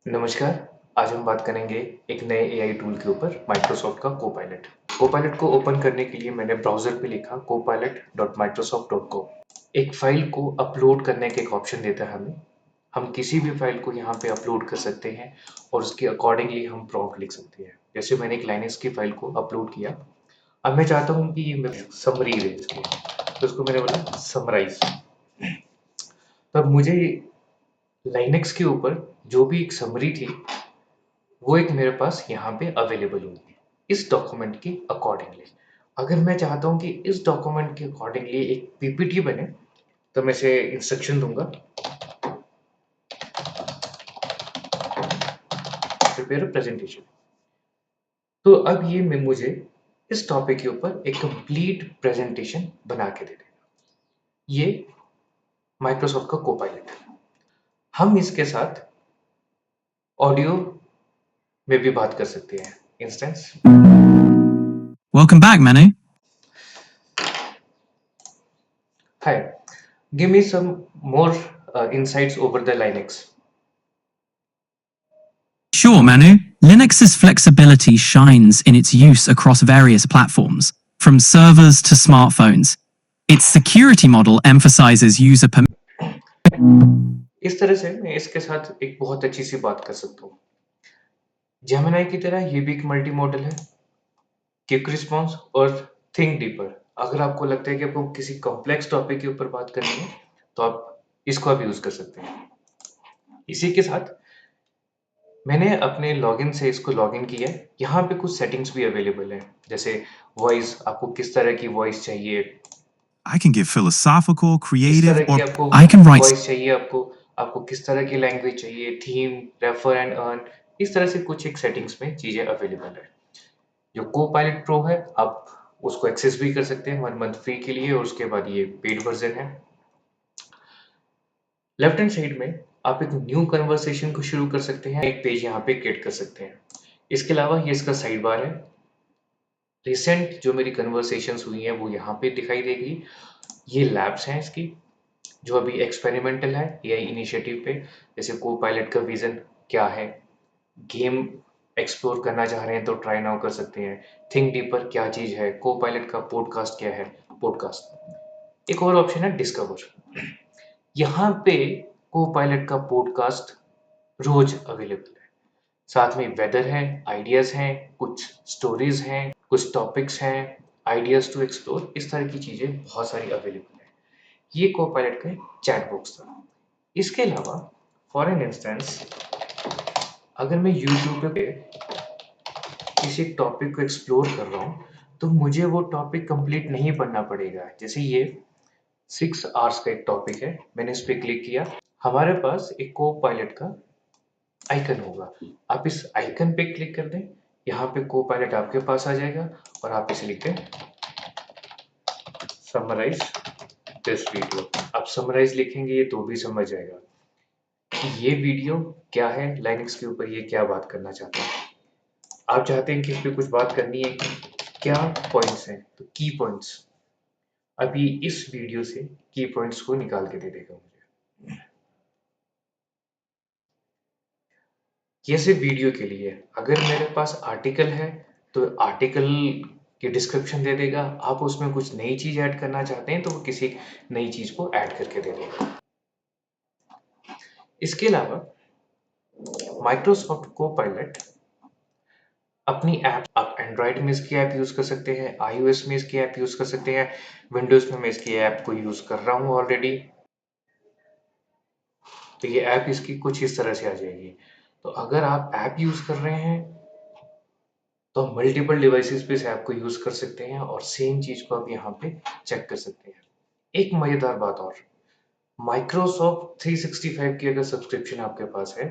नमस्कार, आज हम बात करेंगे एक नए एआई टूल के ऊपर माइक्रोसॉफ्ट का कोपायलट। कोपायलट को ओपन करने के लिए मैंने ब्राउज़र पे लिखा copilot.microsoft.com। एक फ़ाइल को अपलोड करने का एक ऑप्शन देता है हमें। हम किसी भी फ़ाइल को यहाँ पे अपलोड कर सकते हैं और उसके अकॉर्डिंगली हम प्रॉम्प्ट लिख सकते हैं। जैसे मैंने एक लाइनक्स की फ़ाइल को अपलोड किया। अब मैं चाहता हूँ कि ये मेरी समरी है इसकी, तो उसको मैंने बोला समराइज़। तब मुझे लाइनक्स के ऊपर जो भी एक समरी थी वो एक मेरे पास यहाँ पे अवेलेबल होगी इस डॉक्यूमेंट के अकॉर्डिंगली। अगर मैं चाहता हूँ कि इस डॉक्यूमेंट के अकॉर्डिंगली एक पीपीटी बने तो मैं इसे इंस्ट्रक्शन दूंगा, प्रिपेयर प्रेजेंटेशन। तो अब ये मैं मुझे इस टॉपिक के ऊपर एक कंप्लीट प्रेजेंटेशन बना के दे देगा। ये माइक्रोसॉफ्ट का कोपायलट है। हम इसके साथ ऑडियो में भी बात कर सकते हैं। Instance Welcome back, Manu. Hi, give me some more insights over the Linux. Sure, Manu. Linux's flexibility shines in its use across various platforms, from servers to smartphones. Its security model emphasizes user permission. इस तरह से मैं इसके साथ एक बहुत अच्छी सी बात कर सकता हूँ। जेमिनी की तरह ये भी एक मल्टी मॉडल है, क्विक रिस्पॉन्स और थिंक डीपर। अगर आपको लगता है कि आपको किसी कॉम्प्लेक्स टॉपिक के ऊपर बात करनी है तो आप इसको आप यूज कर सकते हैं। इसी के साथ मैंने अपने लॉगिन से इसको लॉगिन किया है। यहाँ पे कुछ सेटिंग्स भी अवेलेबल है, जैसे वॉइस, आपको किस तरह की वॉइस चाहिए, I can give philosophical, किस creative, तरह की or आपको I can write. वॉइस चाहिए, आपको आपको किस तरह की लैंग्वेज चाहिए, थीम, रेफर एंड अर्न, इस तरह से कुछ एक सेटिंग्स में चीजें अवेलेबल है। जो कोपायलट प्रो है आप उसको एक्सेस भी कर सकते हैं 1 मंथ फ्री के लिए, और उसके बाद ये पेड वर्जन है। लेफ्ट हैंड साइड में आप एक न्यू कन्वर्सेशन को शुरू कर सकते हैं, एक पेज यहाँ पे क्रिएट कर सकते हैं। इसके अलावा ये इसका साइड बार है। रिसेंट जो मेरी कन्वर्सेशंस हुई हैं वो यहाँ पे दिखाई देगी। ये लैब्स हैं इसकी, जो अभी एक्सपेरिमेंटल है एआई इनिशिएटिव पे। जैसे कोपायलट का विजन क्या है, गेम एक्सप्लोर करना चाह रहे हैं तो ट्राई नाउ कर सकते हैं। थिंक डीपर क्या चीज है, कोपायलट का पॉडकास्ट क्या है, पॉडकास्ट। एक और ऑप्शन है डिस्कवर। यहाँ पे कोपायलट का पॉडकास्ट रोज अवेलेबल है। साथ में वेदर है, आइडियाज हैं, कुछ स्टोरीज हैं, कुछ टॉपिक्स हैं, आइडियाज टू एक्सप्लोर, इस तरह की चीजें बहुत सारी अवेलेबल है। ये कोपायलट का चैट बॉक्स था। इसके अलावा फॉर एन इंस्टेंस, अगर मैं यूट्यूब पे किसी टॉपिक को एक्सप्लोर कर रहा हूँ तो मुझे वो टॉपिक कंप्लीट नहीं पढ़ना पड़ेगा। जैसे ये 6 आवर्स का एक टॉपिक है, मैंने इस पे क्लिक किया, हमारे पास एक को पायलट का आइकन होगा। आप इस आइकन पे क्लिक कर दें, यहाँ पे को पायलट आपके पास आ जाएगा और आप इसे लिख दें समराइज दिस वीडियो। आप समराइज लिखेंगे ये तो भी समझ जाएगा कि ये वीडियो क्या है, लाइनक्स के ऊपर ये क्या बात करना चाहता है। आप चाहते हैं कि इस पे कुछ बात करनी है, क्या पॉइंट्स हैं, तो की पॉइंट्स अभी इस वीडियो से की पॉइंट्स को निकाल के दे देगा मुझे। ये सिर्फ वीडियो के लिए। अगर मेरे पास आर्टिकल है तो आर्टिकल की डिस्क्रिप्शन दे देगा। आप उसमें कुछ नई चीज ऐड करना चाहते हैं तो वो किसी नई चीज को ऐड करके दे देगा। इसके अलावा माइक्रोसॉफ्ट कोपायलट अपनी ऐप, आप एंड्रॉयड में इसकी ऐप यूज कर सकते हैं, आईओएस में इसकी ऐप यूज कर सकते हैं, विंडोज में मैं इसकी ऐप को यूज कर रहा हूँ ऑलरेडी। तो ये ऐप इसकी कुछ इस तरह से आ जाएगी। तो अगर आप ऐप यूज कर रहे हैं तो आप मल्टीपल डिवाइसेस पे इस ऐप को यूज कर सकते हैं और सेम चीज को आप यहाँ पे चेक कर सकते हैं। एक मजेदार बात और, माइक्रोसॉफ्ट 365 की अगर सब्सक्रिप्शन आपके पास है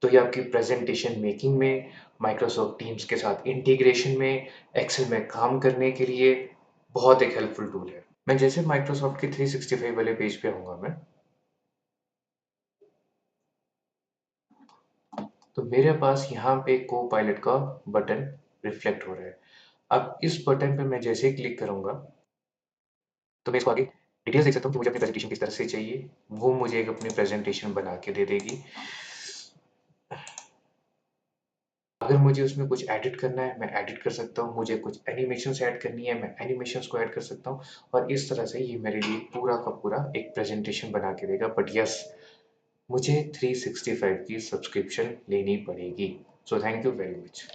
तो ये आपकी प्रेजेंटेशन मेकिंग में, माइक्रोसॉफ्ट टीम्स के साथ इंटीग्रेशन में, एक्सेल में काम करने के लिए बहुत एक हेल्पफुल टूल है। मैं जैसे माइक्रोसॉफ्ट के 365 वाले पेज पे आऊंगा मैं, तो मेरे पास यहाँ पे को पायलट का बटन रिफ्लेक्ट हो रहा है। अब इस बटन पे मैं जैसे ही क्लिक करूंगा तो मैं इसको आगे डिटेल्स देख सकता हूँ कि मुझे अपनी प्रेजेंटेशन किस तरह से चाहिए। वो मुझे एक अपनी प्रेजेंटेशन बना के दे देगी। अगर मुझे उसमें कुछ एडिट करना है मैं एडिट कर सकता हूँ, मुझे कुछ एनिमेशंस ऐड करनी है मैं एनिमेशंस को ऐड कर सकता हूँ, और इस तरह से ये मेरे लिए पूरा का पूरा एक प्रेजेंटेशन बना के देगा। बट यस, मुझे 365 की सब्सक्रिप्शन लेनी पड़ेगी। So thank you very much.